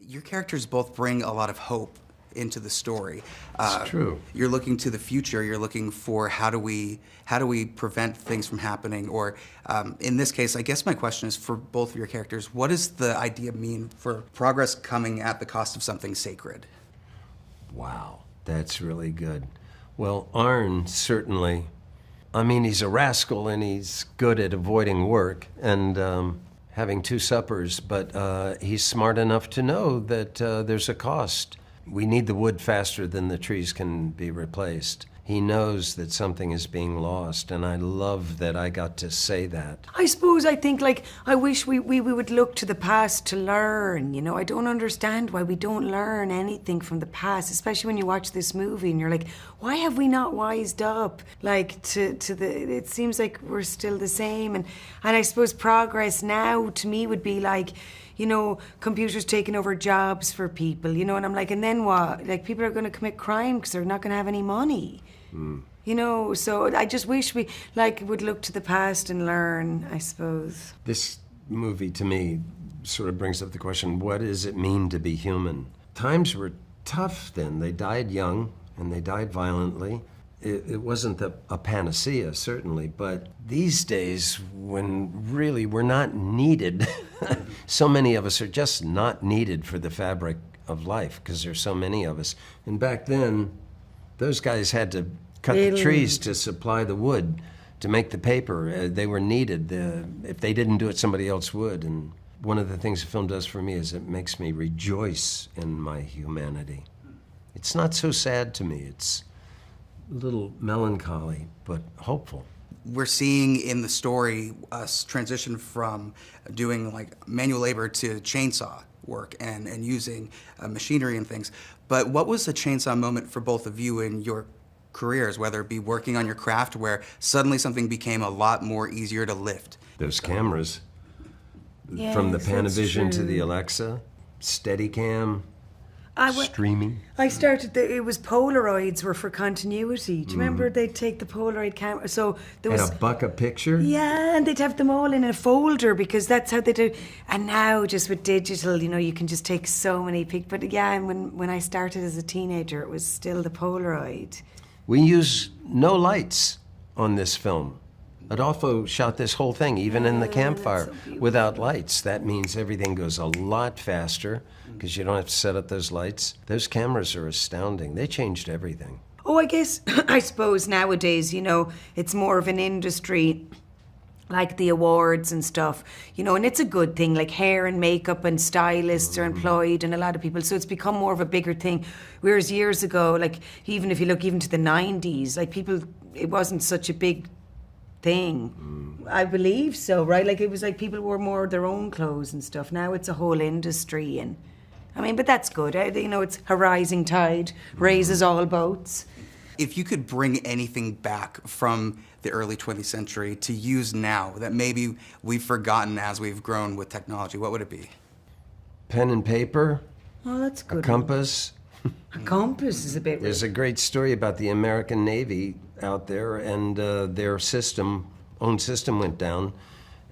Your characters both bring a lot of hope into the story. It's true. You're looking to the future. You're looking for how do we prevent things from happening? Or in this case, I guess my question is for both of your characters, what does the idea mean for progress coming at the cost of something sacred? Wow, that's really good. Well, Arn certainly, I mean, he's a rascal and he's good at avoiding work and having two suppers, but he's smart enough to know that there's a cost. We need the wood faster than the trees can be replaced. He knows that something is being lost, and I love that I got to say that. I suppose I think, like, I wish we would look to the past to learn, you know? I don't understand why we don't learn anything from the past, especially when you watch this movie and you're like, why have we not wised up, like, to the... It seems like we're still the same, and I suppose progress now, to me, would be like, you know, computers taking over jobs for people, you know, and I'm like, and then what? Like, people are going to commit crime because they're not going to have any money. You know, so I just wish we, like, would look to the past and learn, I suppose. This movie, to me, sort of brings up the question, what does it mean to be human? Times were tough then. They died young, and they died violently. It wasn't a panacea, certainly, but these days, when really we're not needed, so many of us are just not needed for the fabric of life, because there's so many of us. And back then, those guys had to cut the trees to supply the wood, to make the paper. They were needed. If they didn't do it, somebody else would. And one of the things the film does for me is it makes me rejoice in my humanity. It's not so sad to me. It's a little melancholy, but hopeful. We're seeing in the story us transition from doing like manual labor to chainsaw work and using machinery and things. But what was the chainsaw moment for both of you in your careers, whether it be working on your craft where suddenly something became a lot more easier to lift? Those cameras, Yes, from the that's Panavision to true. the Alexa, Steadicam, streaming. I started, it was Polaroids were for continuity. Do you remember they'd take the Polaroid camera? So there was... And $1 a picture? Yeah, and they'd have them all in a folder because that's how they do. And now, just with digital, you know, you can just take so many pictures. But yeah, and when I started as a teenager, it was still the Polaroid. We use no lights on this film. Adolfo shot this whole thing, even in the campfire, without lights. That means everything goes a lot faster because you don't have to set up those lights. Those cameras are astounding. They changed everything. Oh, I guess, I suppose nowadays, you know, it's more of an industry, like the awards and stuff, you know, and it's a good thing, like hair and makeup and stylists are employed and a lot of people, so it's become more of a bigger thing. Whereas years ago, like, even if you look even to the 90s, like people, it wasn't such a big thing. I believe so, right? Like, it was like people wore more of their own clothes and stuff. Now it's a whole industry, and I mean, but that's good. You know, it's a rising tide, raises all boats. If you could bring anything back from the early 20th century to use now that maybe we've forgotten as we've grown with technology, what would it be? Pen and paper, Oh, that's a good. compass. A compass is a bit... There's a great story about the American Navy out there, and their own system went down,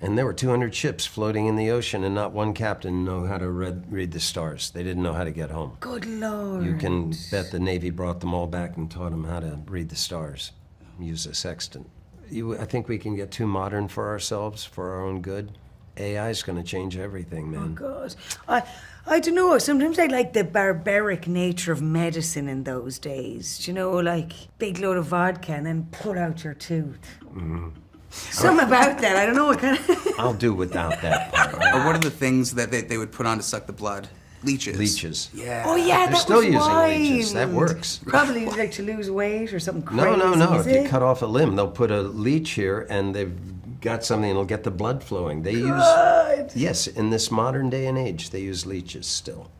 and there were 200 ships floating in the ocean, and not one captain knew how to read the stars. They didn't know how to get home. Good Lord. You can bet the Navy brought them all back and taught them how to read the stars, use a sextant. I think we can get too modern for ourselves, for our own good. AI is going to change everything, man. Oh, God. I don't know. Sometimes I like the barbaric nature of medicine in those days. You know, like big load of vodka and then pull out your tooth. Something about that. I don't know what kind of... I'll do without that part. Or what are the things that they would put on to suck the blood? Leeches. Leeches. Yeah. Oh, yeah, They're that still was using wild. leeches. That works. Probably like to lose weight or something crazy. No. is If you it? cut off a limb, they'll put a leech here, and they've got something that'll get the blood flowing. They use... God. Yes, in this modern day and age, they use leeches still.